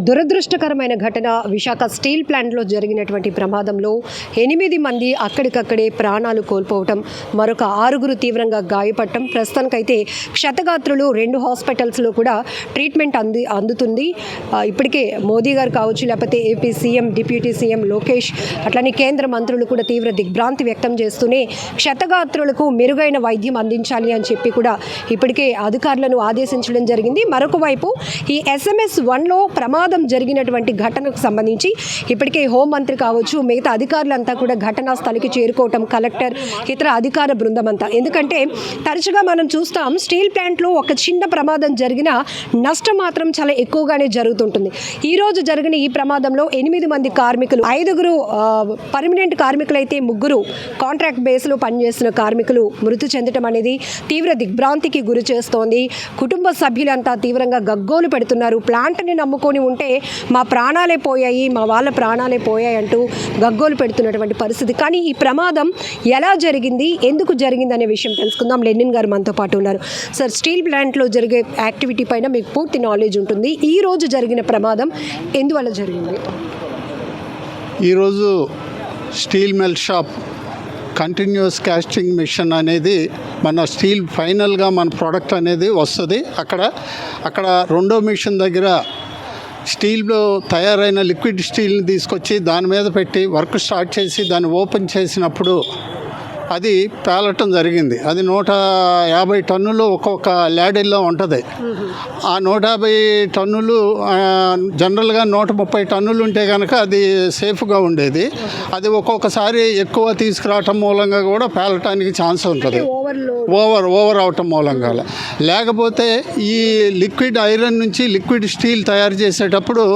దురదృష్టకరమైన ఘటన విశాఖ స్టీల్ ప్లాంట్లో జరిగినటువంటి ప్రమాదంలో 8 మంది అక్కడికక్కడే ప్రాణాలు కోల్పోవటం, మరొక 6 తీవ్రంగా గాయపడటం. ప్రస్తుతానికైతే క్షతగాత్రులు 2 హాస్పిటల్స్లో కూడా ట్రీట్మెంట్ అందుతుంది. ఇప్పటికే మోదీ గారు కావచ్చు, లేకపోతే AP CM, deputy CM Lokesh, అట్లనే కేంద్ర మంత్రులు కూడా తీవ్ర దిగ్భ్రాంతి వ్యక్తం చేస్తూనే క్షతగాత్రులకు మెరుగైన వైద్యం అందించాలి అని చెప్పి కూడా ఇప్పటికే అధికారులను ఆదేశించడం జరిగింది. మరొక వైపు ఈ SMS-1లో ప్రమాదం జరిగినటువంటి ఘటనకు సంబంధించి ఇప్పటికే హోంమంత్రి కావచ్చు, మిగతా అధికారులంతా కూడా ఘటనా స్థలికి చేరుకోవటం, కలెక్టర్, ఇతర అధికార బృందం అంతా. ఎందుకంటే తరచుగా మనం చూస్తాం స్టీల్ ప్లాంట్లో ఒక చిన్న ప్రమాదం జరిగినా నష్టం మాత్రం చాలా ఎక్కువగానే జరుగుతుంటుంది. ఈరోజు జరిగిన ఈ ప్రమాదంలో 8 మంది కార్మికులు, 5 పర్మనెంట్ కార్మికులు అయితే 3 కాంట్రాక్ట్ బేస్లో పనిచేస్తున్న కార్మికులు మృతి చెందడం అనేది తీవ్ర దిగ్భ్రాంతికి గురి చేస్తోంది. కుటుంబ సభ్యులంతా తీవ్రంగా గగ్గోలు పెడుతున్నారు. ప్లాంట్ని నమ్ముకొని ఉంటే మా ప్రాణాలే పోయాయి, మా వాళ్ళ ప్రాణాలే పోయాయి అంటూ గగ్గోలు పెడుతున్నటువంటి పరిస్థితి. కానీ ఈ ప్రమాదం ఎలా జరిగింది, ఎందుకు జరిగింది అనే విషయం తెలుసుకుందాం. లెనిన్ గారు మనతో పాటు ఉన్నారు. సార్, స్టీల్ ప్లాంట్లో జరిగే యాక్టివిటీ పైన మీకు పూర్తి నాలెడ్జ్ ఉంటుంది. ఈ రోజు జరిగిన ప్రమాదం ఎందువల్ల జరిగింది? ఈరోజు steel melt shop continuous casting machine అనేది మన స్టీల్ ఫైనల్గా మన ప్రోడక్ట్ అనేది వస్తుంది. అక్కడ రెండో మిషన్ దగ్గర స్టీల్లో తయారైన లిక్విడ్ స్టీల్ని తీసుకొచ్చి దాని మీద పెట్టి వర్క్ స్టార్ట్ చేసి దాన్ని ఓపెన్ చేసినప్పుడు అది పేలటం జరిగింది. అది 150 టన్నులు ఒక్కొక్క ల్యాడిల్లో ఉంటుంది. ఆ 150 టన్నులు జనరల్గా 130 టన్నులు ఉంటే కనుక అది సేఫ్గా ఉండేది. అది ఒక్కొక్కసారి ఎక్కువ తీసుకురావటం మూలంగా కూడా పేలటానికి ఛాన్స్ ఉంటుంది, ఓవర్ అవటం మూలంగా. లేకపోతే ఈ లిక్విడ్ ఐరన్ నుంచి లిక్విడ్ స్టీల్ తయారు చేసేటప్పుడు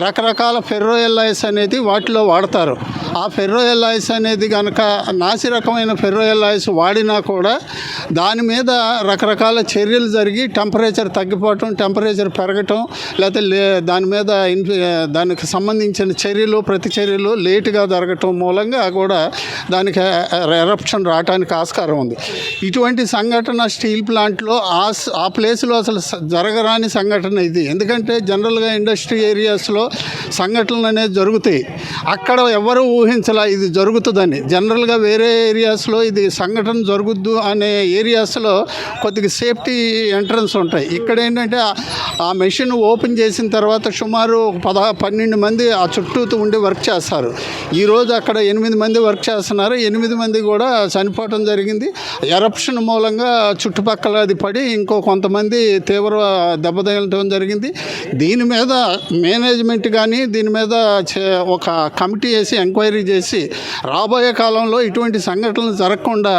రకరకాల ఫెర్రోఎల్లాయిస్ అనేది వాటిలో వాడతారు. ఆ ఫెర్రోఎల్లాయిస్ అనేది కనుక నాసి రకమైన ఫెర్రోఎల్లాయిస్ వాడినా కూడా దాని మీద రకరకాల చర్యలు జరిగి టెంపరేచర్ తగ్గిపోవటం, టెంపరేచర్ పెరగటం, లేకపోతే దాని మీద దానికి సంబంధించిన చర్యలు, ప్రతిచర్యలు లేటుగా జరగటం మూలంగా కూడా దానికి ఎరప్షన్ రావడానికి ఆస్కారం ఉంది. ఇటువంటి సంఘటన స్టీల్ ప్లాంట్లో ఆ ప్లేస్లో అసలు జరగరాని సంఘటన ఇది. ఎందుకంటే జనరల్గా ఇండస్ట్రీ ఏరియాస్లో సంఘటనలు అనేది జరుగుతాయి. అక్కడ ఎవరు ఊహించలా ఇది జరుగుతుందని. జనరల్గా వేరే ఏరియాస్లో ఇది సంఘటన జరుగుద్దు అనే ఏరియాస్లో కొద్దిగా సేఫ్టీ ఎంట్రన్స్ ఉంటాయి. ఇక్కడ ఏంటంటే ఆ మెషిన్ ఓపెన్ చేసిన తర్వాత సుమారు 12 మంది ఆ చుట్టూతో ఉండి వర్క్ చేస్తారు. ఈరోజు అక్కడ 8 మంది వర్క్ చేస్తున్నారు. 8 మంది కూడా చనిపోవటం జరిగింది. ఎరప్షన్ మూలంగా చుట్టుపక్కల అది పడి ఇంకో కొంతమంది తీవ్ర దెబ్బతగలటం జరిగింది. దీని మీద మేనేజ్మెంట్ కానీ దీని మీద ఒక కమిటీ వేసి ఎంక్వైరీ చేసి రాబోయే కాలంలో ఇటువంటి సంఘటనలు జరగకుండా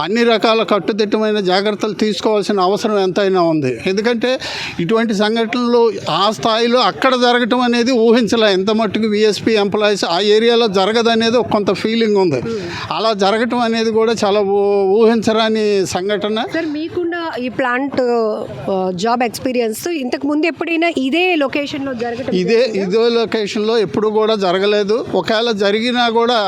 అన్ని రకాల కట్టుదిట్టమైన జాగ్రత్తలు తీసుకోవాల్సిన అవసరం ఎంతైనా ఉంది. ఎందుకంటే ఇటువంటి సంఘటనలు ఆ స్థాయిలో అక్కడ జరగటం అనేది ఊహించలే. ఎంత మట్టుకు విఎస్పీ ఎంప్లాయీస్ ఆ ఏరియాలో జరగదనేది కొంత ఫీలింగ్ ఉంది. అలా జరగటం అనేది కూడా చాలా ఊహించరాని సంఘటన. సార్, మీకున్న ఈ ప్లాంట్ జాబ్ ఎక్స్పీరియన్స్ ఇంతకు ముందు ఎప్పుడైనా ఇదే లొకేషన్లో జరగటం? ఇదే లొకేషన్లో ఎప్పుడు కూడా జరగలేదు. ఒకవేళ జరిగినా కూడా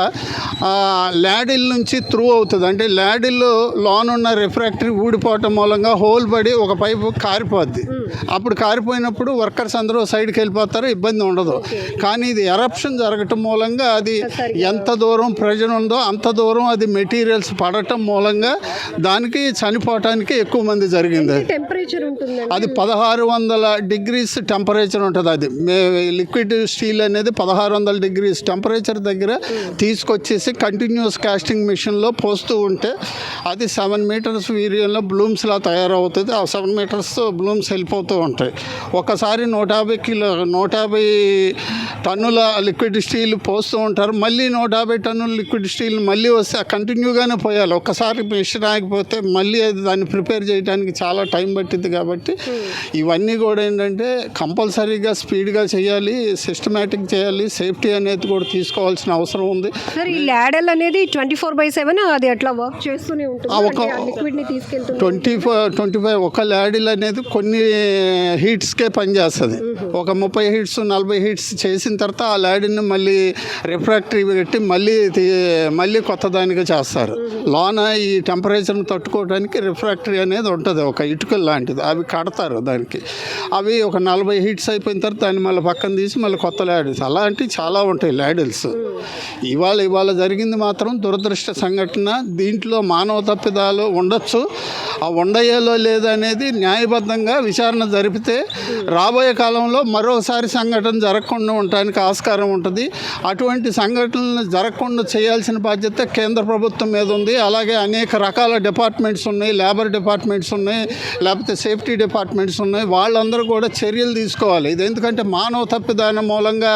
ల్యాడిల్ నుంచి త్రూ అవుతుంది. అంటే ల్యాడిల్లో లోన్ ఉన్న రిఫ్రాక్టరీ ఊడిపోవటం మూలంగా హోల్ పడి ఒక పైపు కారిపోద్ది. అప్పుడు కారిపోయినప్పుడు వర్కర్స్ అందరూ సైడ్కి వెళ్ళిపోతారు, ఇబ్బంది ఉండదు. కానీ ఇది ఎరప్షన్ జరగటం మూలంగా అది ఎంత దూరం ప్రెజర్ ఉందో అంత దూరం అది మెటీరియల్స్ పడటం మూలంగా దానికి చనిపోవటానికి ఎక్కువ మంది జరిగింది. అది 1600 డిగ్రీస్ టెంపరేచర్ ఉంటుంది. అది లిక్విడ్ స్టీల్ అనేది 1600 డిగ్రీస్ టెంపరేచర్ దగ్గర తీసుకొచ్చేసి కంటిన్యూస్ కాస్టింగ్ మిషన్లో పోస్తూ ఉంటే అది 7 మీటర్స్ వీర్యంలో బ్లూమ్స్లా తయారవుతుంది. ఆ 7 మీటర్స్ బ్లూమ్స్ వెళ్ళిపోతూ ఉంటాయి. ఒకసారి 150 టన్నుల లిక్విడ్ స్టీల్ పోస్తూ ఉంటారు. మళ్ళీ 150 టన్నుల లిక్విడ్ స్టీల్ మళ్ళీ వస్తే కంటిన్యూగానే పోయాలి. ఒక్కసారి మిషన్ ఆగిపోతే మళ్ళీ అది దాన్ని ప్రిపేర్ చేయడానికి చాలా టైం పట్టింది. కాబట్టి ఇవన్నీ కూడా ఏంటంటే కంపల్సరీగా స్పీడ్గా చేయాలి, సిస్టమేటిక్ చేయాలి, సేఫ్టీ అనేది కూడా తీసుకోవాల్సిన అవసరం ఉంది. సార్, ఈ ల్యాడల్ అనేది 24/7 అది అట్లా వర్క్ చేస్తూనే ఉంటుంది. 25 ఒక ల్యాడిల్ అనేది కొన్ని హీట్స్కే పనిచేస్తుంది. ఒక 30 హీట్స్ 40 హీట్స్ చేసిన తీసిన తర్వాత ఆ ల్యాడ్ని మళ్ళీ రిఫ్రాక్టరీ పెట్టి మళ్ళీ కొత్త దానిగా చేస్తారు. లోన ఈ టెంపరేచర్ని తట్టుకోవడానికి రిఫ్రాక్టరీ అనేది ఉంటుంది, ఒక ఇటుకలు లాంటిది. అవి కడతారు దానికి. అవి ఒక 40 హీట్స్ అయిపోయిన తర్వాత దాన్ని మళ్ళీ పక్కన తీసి మళ్ళీ కొత్త ల్యాడిల్స్, అలాంటివి చాలా ఉంటాయి ల్యాడిల్స్. ఇవాళ జరిగింది మాత్రం దురదృష్ట సంఘటన. దీంట్లో మానవ తప్పిదాలు ఉండొచ్చు, ఆ ఉండయ్యేలో లేదనేది న్యాయబద్ధంగా విచారణ జరిపితే రాబోయే కాలంలో మరోసారి సంఘటన జరగకుండా ఉండడానికి ఆస్కారం ఉంటుంది. అటువంటి సంఘటనలు జరగకుండా చేయాల్సిన బాధ్యత కేంద్ర ప్రభుత్వం మీద ఉంది. అలాగే అనేక రకాల డిపార్ట్మెంట్స్ ఉన్నాయి, లేబర్ డిపార్ట్మెంట్స్ ఉన్నాయి, లేకపోతే సేఫ్టీ డిపార్ట్మెంట్స్ ఉన్నాయి. వాళ్ళందరూ కూడా చర్యలు తీసుకోవాలి. ఇది ఎందుకంటే మానవ తప్పిదానం మూలంగా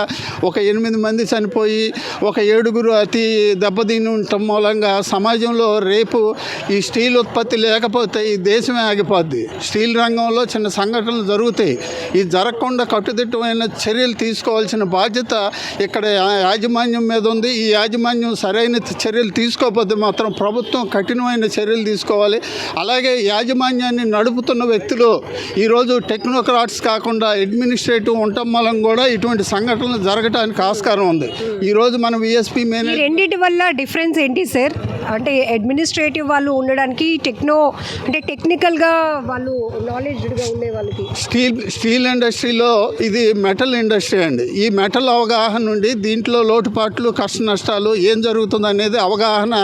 ఒక 8 మంది చనిపోయి ఒక 7గురు అతి దెబ్బతిని ఉండటం మూలంగా సమాజంలో రేపు ఈ స్టీల్ ఉత్పత్తి లేకపోతే ఈ దేశమే ఆగిపోద్ది. స్టీల్ రంగంలో చిన్న సంఘటనలు జరుగుతాయి. ఇది జరగకుండా కట్టుదిట్టమైన చర్యలు తీసుకోవాల్సిన బాధ్యత ఇక్కడ యాజమాన్యం మీద ఉంది. ఈ యాజమాన్యం సరైన చర్యలు తీసుకోకపోతే మాత్రం ప్రభుత్వం కఠినమైన చర్యలు తీసుకోవాలి. అలాగే యాజమాన్యాన్ని నడుపుతున్న వ్యక్తులు ఈరోజు టెక్నోక్రాట్స్ కాకుండా అడ్మినిస్ట్రేటివ్ ఉండటం మూలం కూడా ఇటువంటి సంఘటనలు జరగడానికి ఆస్కారం ఉంది. ఈరోజు మనం విఎస్పీ ఈ రెండింటి వల్ల డిఫరెన్స్ ఏంటి సార్? అంటే అడ్మినిస్ట్రేటివ్ వాళ్ళు ఉండడానికి టెక్నికల్గా వాళ్ళు నాలెడ్జ్గా ఉండే వాళ్ళకి స్టీల్ ఇండస్ట్రీలో ఇది మెటల్ ఇండస్ట్రీ అండి. ఈ మెటల్ అవగాహన నుండి దీంట్లో లోటుపాట్లు, కష్ట నష్టాలు ఏం జరుగుతుంది అనేది అవగాహన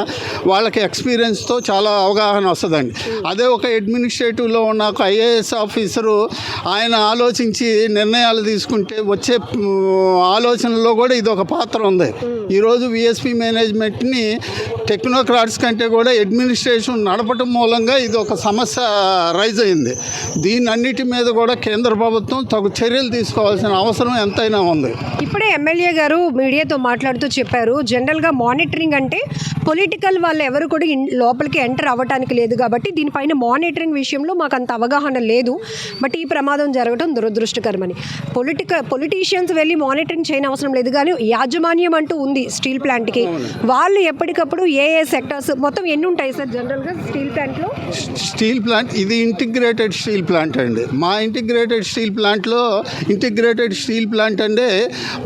వాళ్ళకి ఎక్స్పీరియన్స్తో చాలా అవగాహన వస్తుందండి. అదే ఒక అడ్మినిస్ట్రేటివ్లో ఉన్న ఒక ఐఏఎస్ ఆఫీసరు ఆయన ఆలోచించి నిర్ణయాలు తీసుకుంటే వచ్చే ఆలోచనలో కూడా ఇది ఒక పాత్ర ఉంది. ఈరోజు విఎస్పీ మేనేజ్మెంట్ని టెక్నోక్రాట్స్ కంటే కూడా అడ్మినిస్ట్రేషన్ నడపటం మూలంగా ఇది ఒక సమస్య రైజ్ అయింది. దీనన్నిటి మీద కూడా కేంద్ర ప్రభుత్వం తగు చర్యలు తీసుకోవాల్సిన అవసరం ఎంతైనా ఉంది. ఇప్పుడే ఎమ్మెల్యే గారు మీడియాతో మాట్లాడుతూ చెప్పారు, జనరల్గా మానిటరింగ్ అంటే పొలిటికల్ వాళ్ళు ఎవరు కూడా లోపలికి ఎంటర్ అవ్వడానికి లేదు కాబట్టి దీనిపైన మానిటరింగ్ విషయంలో మాకు అంత అవగాహన లేదు. బట్ ఈ ప్రమాదం జరగడం దురదృష్టకరమని. పొలిటీషియన్స్ వెళ్ళి మానిటరింగ్ చేయని అవసరం లేదు, కానీ యాజమాన్యం అంటూ ఉంది స్టీల్ ప్లాంట్కి. వాళ్ళు ఎప్పటికప్పుడు ఏ సెక్టర్స్ మొత్తం ఎన్ని ఉంటాయి సార్ జనరల్గా స్టీల్ ప్లాంట్లో? స్టీల్ ప్లాంట్ ఇది ఇంటిగ్రేటెడ్ స్టీల్ ప్లాంట్ అండి. మా ఇంటిగ్రేటెడ్ స్టీల్ ప్లాంట్ అంటే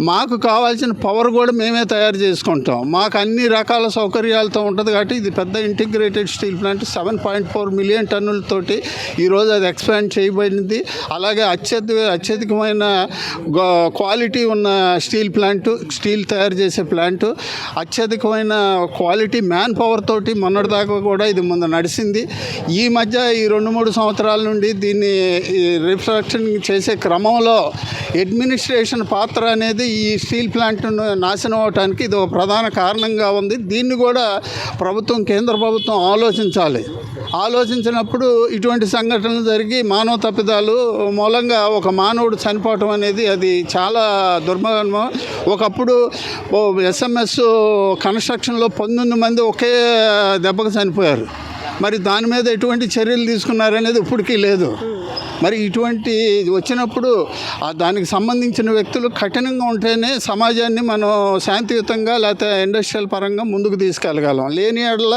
మాకు కావాల్సిన పవర్ కూడా మేమే తయారు చేసుకుంటాం. మాకు అన్ని రకాల సౌకర్యాలతో ఉంటుంది కాబట్టి ఇది పెద్ద ఇంటిగ్రేటెడ్ స్టీల్ ప్లాంట్. 7.4 మిలియన్ టన్నులతోటి ఈరోజు అది ఎక్స్పాండ్ చేయబడింది. అలాగే అత్యధికమైన క్వాలిటీ ఉన్న స్టీల్ తయారు చేసే ప్లాంట్, అత్యధికమైన క్వాలిటీ మ్యాన్ పవర్ తోటి మొన్నటిదాకా కూడా ఇది ముందు నడిచింది. ఈ మధ్య ఈ 2-3 సంవత్సరాల నుండి దీన్ని రిఫ్రాక్షన్ చేసే క్రమంలో అడ్మినిస్ట్రేషన్ పాత్ర అనేది ఈ స్టీల్ ప్లాంట్ను నాశనం అవడానికి ఇది ఒక ప్రధాన కారణంగా ఉంది. దీన్ని కూడా కేంద్ర ప్రభుత్వం ఆలోచించినప్పుడు ఇటువంటి సంఘటనలు జరిగి మానవ తప్పిదాలు మూలంగా ఒక మానవుడు చనిపోవటం అనేది అది చాలా దుర్మరణం. ఒకప్పుడు ఎస్ఎంఎస్ కన్స్ట్రక్షన్లో 19 మంది ఒకే దెబ్బకు చనిపోయారు. మరి దాని మీద ఎటువంటి చర్యలు తీసుకున్నారనేది ఇప్పటికీ లేదు. మరి ఇటువంటి వచ్చినప్పుడు దానికి సంబంధించిన వ్యక్తులు కఠినంగా ఉంటేనే సమాజాన్ని మనం శాంతియుతంగా లేకపోతే ఇండస్ట్రియల్ పరంగా ముందుకు తీసుకెళ్ళగలం. లేని ఎడల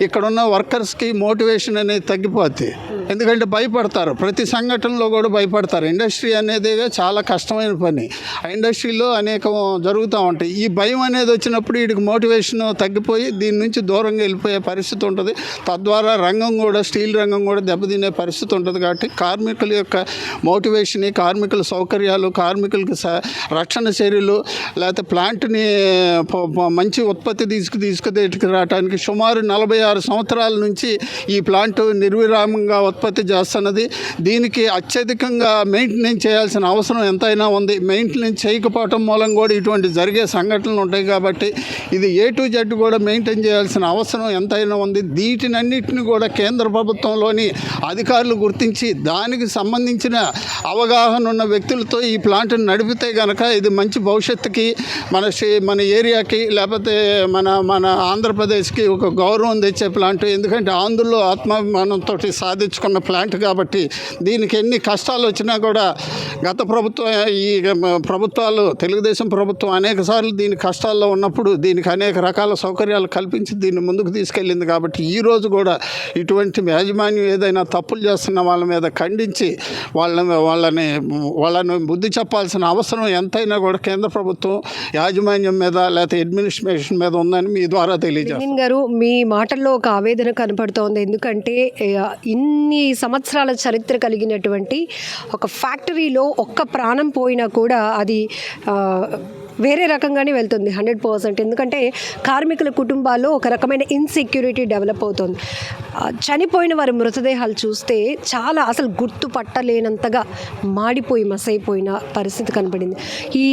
ఇక్కడున్న వర్కర్స్కి మోటివేషన్ అనేది తగ్గిపోద్ది. ఎందుకంటే భయపడతారు, ప్రతి సంఘటనలో కూడా భయపడతారు. ఇండస్ట్రీ అనేది చాలా కష్టమైన పని. ఆ ఇండస్ట్రీలో అనేకం జరుగుతూ ఉంటాయి. ఈ భయం అనేది వచ్చినప్పుడు వీడికి మోటివేషన్ తగ్గిపోయి దీని నుంచి దూరంగా వెళ్ళిపోయే పరిస్థితి ఉంటుంది. తద్వారా స్టీల్ రంగం కూడా దెబ్బతినే పరిస్థితి ఉంటుంది. కాబట్టి కార్మికుల యొక్క మోటివేషన్, కార్మికుల సౌకర్యాలు, కార్మికులకి రక్షణ చర్యలు, లేకపోతే ప్లాంట్ని మంచి ఉత్పత్తి తీసుకురావడానికి సుమారు 46 సంవత్సరాల నుంచి ఈ ప్లాంట్ నిర్విరామంగా ఉత్పత్తి చేస్తున్నది. దీనికి అత్యధికంగా మెయింటెనెన్స్ చేయాల్సిన అవసరం ఎంతైనా ఉంది. మెయింటెనెన్స్ చేయకపోవటం మూలం కూడా ఇటువంటి జరిగే సంఘటనలు ఉంటాయి. కాబట్టి ఇది A to Z కూడా మెయింటైన్ చేయాల్సిన అవసరం ఎంతైనా ఉంది. వీటినన్నిటిని కూడా కేంద్ర ప్రభుత్వంలోని అధికారులు గుర్తించి దానికి సంబంధించిన అవగాహన ఉన్న వ్యక్తులతో ఈ ప్లాంట్ని నడిపితే కనుక ఇది మంచి భవిష్యత్తుకి మన ఏరియాకి లేకపోతే మన ఆంధ్రప్రదేశ్కి ఒక గౌరవం తెచ్చే ప్లాంట్. ఎందుకంటే ఆంధ్రలో ఆత్మాభిమానంతో సాధించుకున్న చేసుకున్న ప్లాంట్ కాబట్టి దీనికి ఎన్ని కష్టాలు వచ్చినా కూడా గత ప్రభుత్వం ఈ ప్రభుత్వాలు తెలుగుదేశం ప్రభుత్వం అనేక సార్లు దీని కష్టాల్లో ఉన్నప్పుడు దీనికి అనేక రకాల సౌకర్యాలు కల్పించి దీన్ని ముందుకు తీసుకెళ్ళింది కాబట్టి ఈరోజు కూడా ఇటువంటి యాజమాన్యం ఏదైనా తప్పులు చేస్తున్న వాళ్ళ మీద ఖండించి వాళ్ళని బుద్ధి చెప్పాల్సిన అవసరం ఎంతైనా కూడా కేంద్ర ప్రభుత్వం యాజమాన్యం మీద లేకపోతే అడ్మినిస్ట్రేషన్ మీద ఉందని మీ ద్వారా తెలియజేస్తాను. లెనిన్ గారు, మీ మాటల్లో ఒక ఆవేదన కనపడుతోంది. ఎందుకంటే ఇన్ని సంవత్సరాల చరిత్ర కలిగినటువంటి ఒక ఫ్యాక్టరీలో ఒక్క ప్రాణం పోయినా కూడా అది వేరే రకంగానే వెళ్తుంది 100%. ఎందుకంటే కార్మికుల కుటుంబాల్లో ఒక రకమైన ఇన్సెక్యూరిటీ డెవలప్ అవుతుంది. చనిపోయిన వారి మృతదేహాలు చూస్తే చాలా అసలు గుర్తుపట్టలేనంతగా మాడిపోయి మసైపోయిన పరిస్థితి కనపడింది. ఈ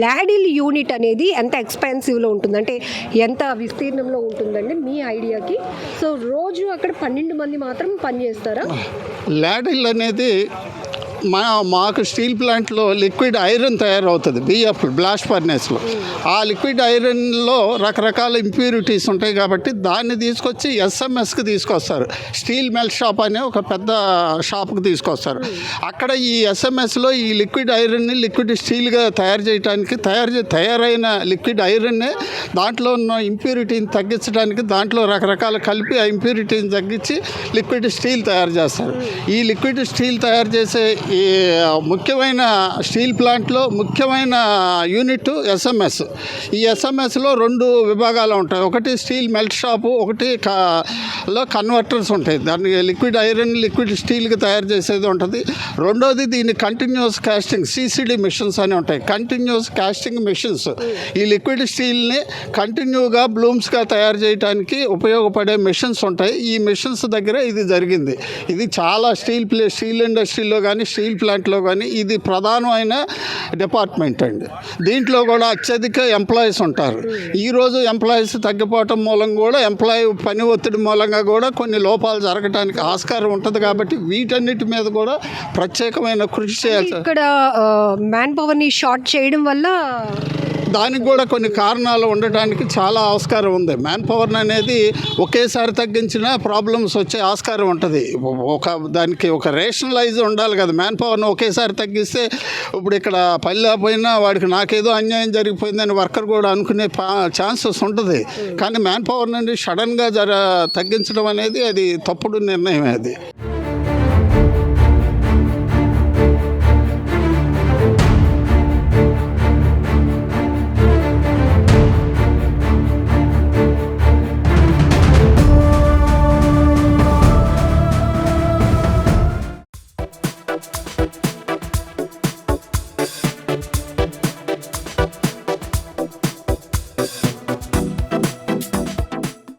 లాడిల్ యూనిట్ అనేది ఎంత ఎక్స్పెన్సివ్లో ఉంటుంది, అంటే ఎంత విస్తీర్ణంలో ఉంటుందండి మీ ఐడియాకి? సో రోజు అక్కడ 12 మంది మాత్రం పనిచేస్తారా? లాడిల్ అనేది మాకు స్టీల్ ప్లాంట్లో లిక్విడ్ ఐరన్ తయారవుతుంది, బిఎఫ్ బ్లాస్ట్ ఫర్నేస్లో. ఆ లిక్విడ్ ఐరన్లో రకరకాల ఇంప్యూరిటీస్ ఉంటాయి కాబట్టి దాన్ని తీసుకొచ్చి ఎస్ఎంఎస్కి తీసుకొస్తారు. స్టీల్ మెల్ట్ షాప్ అనే ఒక పెద్ద షాప్కి తీసుకొస్తారు. అక్కడ ఈ ఎస్ఎంఎస్లో ఈ లిక్విడ్ ఐరన్ని లిక్విడ్ స్టీల్గా తయారు చేయడానికి తయారైన లిక్విడ్ ఐరన్నే దాంట్లో ఉన్న ఇంప్యూరిటీని తగ్గించడానికి దాంట్లో రకరకాల కలిపి ఆ ఇంప్యూరిటీని తగ్గించి లిక్విడ్ స్టీల్ తయారు చేస్తారు. ఈ లిక్విడ్ స్టీల్ తయారు చేసే ఈ ముఖ్యమైన స్టీల్ ప్లాంట్లో ముఖ్యమైన యూనిట్ ఎస్ఎంఎస్. ఈ ఎస్ఎంఎస్లో 2 విభాగాలు ఉంటాయి. ఒకటి స్టీల్ మెల్ట్ షాపు, ఒకటి లో కన్వర్టర్స్ ఉంటాయి. దాన్ని లిక్విడ్ ఐరన్ లిక్విడ్ స్టీల్కి తయారు చేసేది ఉంటుంది. రెండోది దీన్ని కంటిన్యూస్ కాస్టింగ్ సిసిడి మిషన్స్ అని ఉంటాయి. కంటిన్యూస్ కాస్టింగ్ మిషన్స్ ఈ లిక్విడ్ స్టీల్ని కంటిన్యూగా బ్లూమ్స్గా తయారు చేయడానికి ఉపయోగపడే మిషన్స్ ఉంటాయి. ఈ మిషన్స్ దగ్గర ఇది జరిగింది. ఇది చాలా స్టీల్ ఇండస్ట్రీలో కానీ స్టీల్ ప్లాంట్లో కానీ ఇది ప్రధానమైన డిపార్ట్మెంట్ అండి. దీంట్లో కూడా అత్యధిక ఎంప్లాయీస్ ఉంటారు. ఈరోజు ఎంప్లాయీస్ తగ్గిపోవటం మూలంగా కూడా ఎంప్లాయీ పని ఒత్తిడి మూలంగా కూడా కొన్ని లోపాలు జరగడానికి ఆస్కారం ఉంటుంది. కాబట్టి వీటన్నిటి మీద కూడా ప్రత్యేకమైన కృషి చేయాలి. ఇక్కడ మ్యాన్ పవర్ని షార్ట్ చేయడం వల్ల దానికి కూడా కొన్ని కారణాలు ఉండటానికి చాలా ఆస్కారం ఉంది. మ్యాన్ పవర్ అనేది ఒకేసారి తగ్గించినా ప్రాబ్లమ్స్ వచ్చే ఆస్కారం ఉంటుంది. దానికి ఒక రేషనలైజ్ ఉండాలి కదా. మ్యాన్ పవర్ని ఒకేసారి తగ్గిస్తే ఇప్పుడు ఇక్కడ పల్లె పోయినా వాడికి నాకేదో అన్యాయం జరిగిపోయిందని వర్కర్ కూడా అనుకునే ఛాన్సెస్ ఉంటుంది. కానీ మ్యాన్ పవర్ నుండి సడన్గా తగ్గించడం అనేది అది తప్పుడు నిర్ణయం. అది